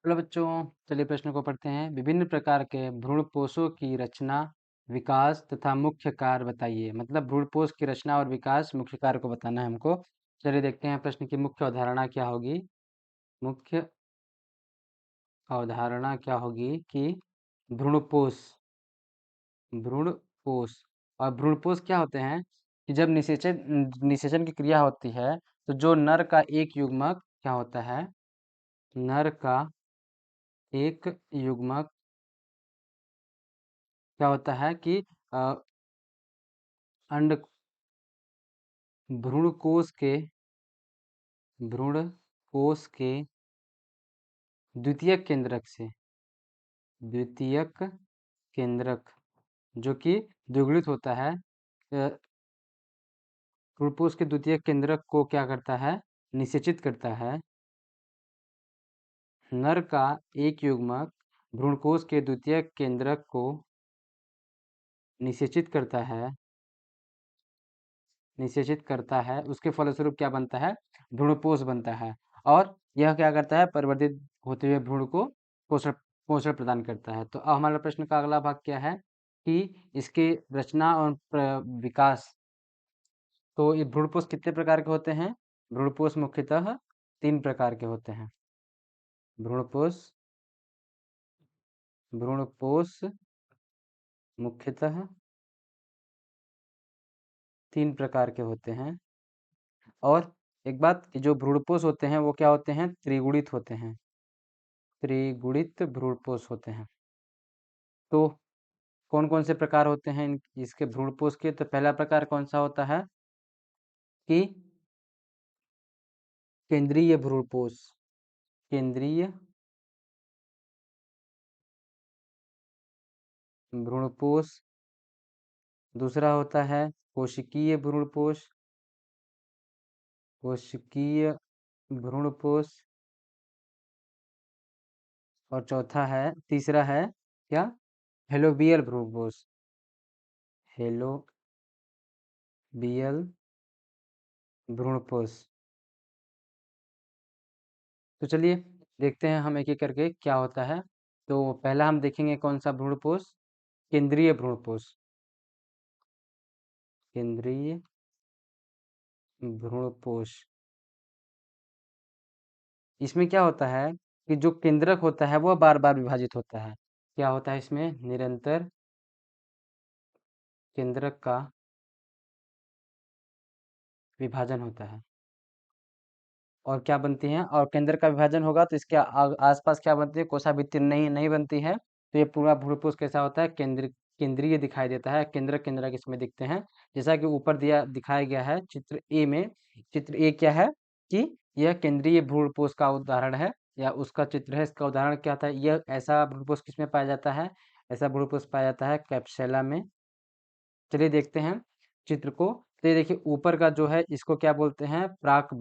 Hello बच्चों, चलिए प्रश्न को पढ़ते हैं। विभिन्न प्रकार के भ्रूणपोषों की रचना, विकास तथा मुख्य कार्य बताइए। मतलब भ्रूणपोष की रचना और विकास मुख्य कार्य को बताना है हमको। चलिए देखते हैं प्रश्न की मुख्य अवधारणा क्या होगी। मुख्य अवधारणा क्या होगी कि भ्रूणपोष भ्रूणपोष और भ्रूणपोष क्या होते हैं कि जब निषेचन निषेचन की क्रिया होती है तो जो नर का एक युग्मक क्या होता है, नर का एक युग्मक क्या होता है कि अ, अंड भ्रूणकोश के भ्रूणकोश के द्वितीयक केंद्रक से द्वितीयक केंद्रक जो कि द्विगुणित होता है, भ्रूणकोश के द्वितीयक केंद्रक को क्या करता है, निषेचित करता है। नर का एक युग्मक भ्रूणकोश के द्वितीयक केंद्रक को निषेचित करता है उसके फलस्वरूप क्या बनता है, भ्रूणपोष बनता है। और यह क्या करता है, परिवर्तित होते हुए भ्रूण को पोषण पोषण प्रदान करता है। तो अब हमारा प्रश्न का अगला भाग क्या है कि इसकी रचना और विकास। तो ये भ्रूणपोष कितने प्रकार के होते हैं? भ्रूणपोष मुख्यतः 3 प्रकार के होते हैं। भ्रूणपोष भ्रूणपोष मुख्यतः 3 प्रकार के होते हैं। और एक बात कि जो भ्रूणपोष होते हैं वो क्या होते हैं, त्रिगुणित होते हैं। त्रिगुणित भ्रूणपोष होते हैं। तो कौन-कौन से प्रकार होते हैं इसके भ्रूणपोष के? तो पहला प्रकार कौन सा होता है कि केंद्रीय भ्रूणपोष। केंद्रीय भ्रूणपोष। दूसरा होता है कोशिकीय भ्रूणपोष। कोशिकीय भ्रूणपोष। और चौथा है, तीसरा है क्या, हेलोबियल भ्रूणपोष। हेलोबियल भ्रूणपोष। तो चलिए देखते हैं हम एक-एक करके क्या होता है। तो पहला हम देखेंगे कौन सा भ्रूणपोष, केंद्रीय भ्रूणपोष। केंद्रीय भ्रूणपोष। इसमें क्या होता है कि जो केंद्रक होता है वह बार-बार विभाजित होता है। क्या होता है इसमें, निरंतर केंद्रक का विभाजन होता है। और क्या बनती हैं, और केंद्र का विभाजन होगा तो इसके आसपास क्या बनती है, कोशाभित्ति नहीं नहीं बनती है। तो ये पूरा भ्रूणपोष कैसा होता है, केंद्रीय दिखाई देता है। केंद्रक केंद्रक इसमें दिखते हैं। जैसा कि ऊपर दिखाया गया है चित्र ए में। चित्र ए क्या है कि यह केंद्रीय भ्रूणपोष का उदाहरण है, या उसका चित्र है। इसका उदाहरण क्या था, यह ऐसा भ्रूणपोष किसमें पाया जाता है, ऐसा भ्रूणपोष पाया जाता है कैप्सुला में। चलिए देखते हैं चित्र को। तो ये देखिए ऊपर का जो है इसको क्या बोलते हैं, प्राक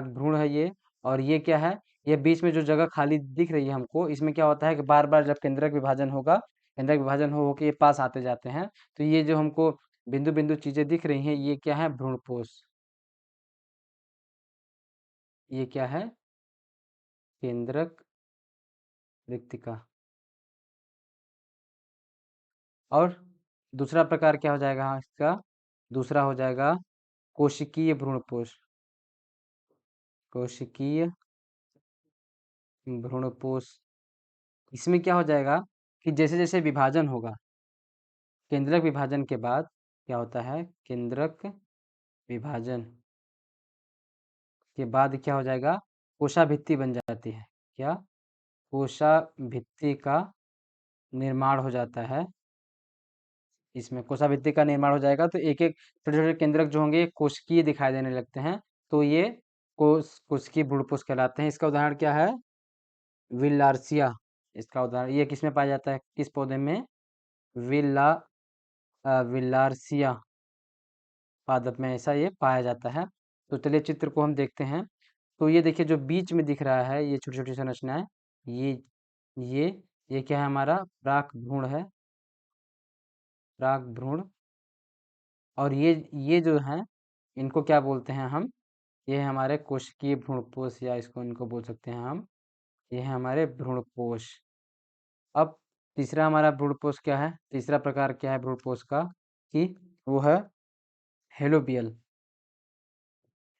भ्रूण है ये। और ये क्या है, ये बीच में जो जगह खाली दिख रही है हमको, इसमें क्या होता है कि बार बार जब केंद्रक विभाजन होगा, केंद्रक विभाजन हो के ये पास आते जाते हैं। तो ये जो हमको बिंदु बिंदु चीजें दिख रही हैं, ये क्या है, भ्रूणपोष। ये क्या है, केंद्रक रिक्तिका। और दूसरा प्रकार क्या हो जाएगा, हाँ, इसका दूसरा हो जाएगा कोशिकीय भ्रूणपोष। कोशिकीय भ्रूणपोष। इसमें क्या हो जाएगा कि जैसे जैसे विभाजन होगा, केंद्रक विभाजन के बाद क्या होता है, केंद्रक विभाजन के बाद क्या हो जाएगा, कोशाभित्ति बन जाती है। क्या, कोशाभित्ति का निर्माण हो जाता है। इसमें कोशाभित्ति का निर्माण हो जाएगा तो एक एक छोटे छोटे केंद्रक जो होंगे कोशिकीय दिखाई देने लगते हैं। तो ये कोशिकीय भ्रूणपोष कहलाते हैं। इसका उदाहरण क्या है, विलार्सिया। इसका उदाहरण ये किसमें पाया जाता है, किस पौधे में, विला विलार्सिया पादप में ऐसा ये पाया जाता है। तो चलिए चित्र को हम देखते हैं। तो ये देखिए जो बीच में दिख रहा है, ये छोटी छोटी संरचनाएं, ये ये ये क्या है, हमारा प्राक भ्रूण है, प्राक भ्रूण। और ये जो है, इनको क्या बोलते हैं हम, ये है हमारे कोशिकीय भ्रूणपोष या इसको इनको बोल सकते हैं हम, ये है हमारे भ्रूणपोष। अब तीसरा हमारा भ्रूणपोष क्या है? तीसरा प्रकार क्या है भ्रूणपोष का कि वो है हेलोबियल,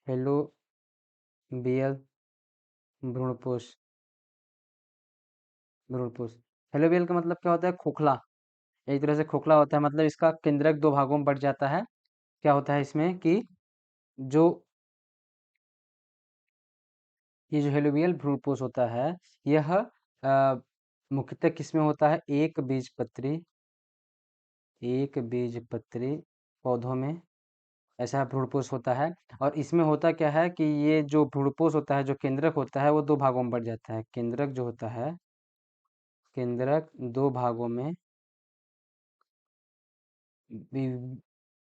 हेलोबियल भ्रूणपोष, भ्रूणपोष। हेलोबियल का मतलब क्या होता है? खोखला, एक तरह से खोखला होता है, मतलब इसका केंद्रक 2 भागों में बँट जाता है। क्या होता है इसमें कि जो ये जो हेलोबियल भ्रूणपोष होता है, यह मुख्यतः किसमें होता है? एक बीजपत्री पौधों में ऐसा भ्रूणपोष होता है। और इसमें होता क्या है कि ये जो भ्रूणपोष होता है, जो केंद्रक होता है, वो 2 भागों में बँट जाता है। केंद्रक जो होता है, केंद्रक 2 भागों में वि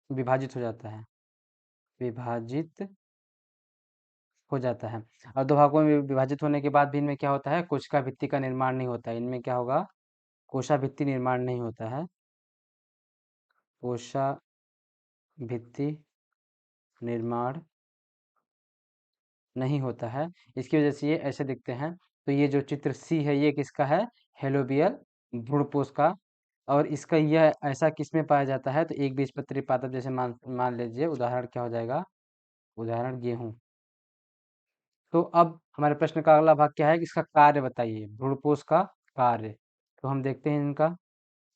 विभाजित हो जाता है, विभाजित हो जाता है। और 2 भागों में विभाजित होने के बाद भी इनमें क्या होता है? कोशिका भित्ति का निर्माण नहीं होता है। इनमें क्या होगा? कोशा भित्ति निर्माण नहीं होता है। कोशा भित्ति निर्माण नहीं होता है। इसकी वजह से ये ऐसे दिखते हैं। तो ये जो चित्र सी है, ये किसका है? हेलोबियल भ्रूणपोष का। और इसका यह ऐसा किसमें पाया जाता है? तो एक बीजपत्री पादप, जैसे मान मान लीजिए उदाहरण क्या हो जाएगा? उदाहरण गेहूँ। तो अब हमारे प्रश्न का अगला भाग क्या है कि इसका कार्य बताइए, भ्रूणपोष का कार्य। तो हम देखते हैं इनका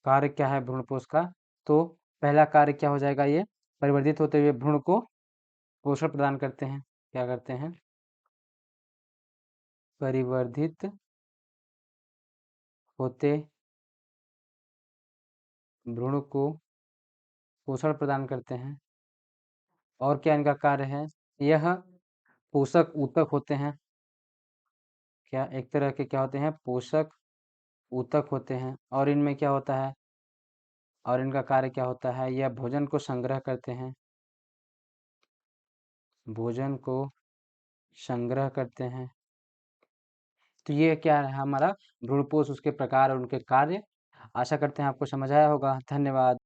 कार्य क्या है भ्रूणपोष का। तो पहला कार्य क्या हो जाएगा? ये परिवर्धित होते हुए भ्रूण को पोषण प्रदान करते हैं। क्या करते हैं? परिवर्धित होते भ्रूण को पोषण प्रदान करते हैं। और क्या इनका कार्य है? यह पोषक ऊतक होते हैं। क्या एक तरह के क्या होते हैं? पोषक ऊतक होते हैं। और इनमें क्या होता है? और इनका कार्य क्या होता है? यह भोजन को संग्रह करते हैं, भोजन को संग्रह करते हैं। तो ये क्या है हमारा भ्रूणपोष, उसके प्रकार और उनके कार्य। आशा करते हैं आपको समझ आया होगा। धन्यवाद।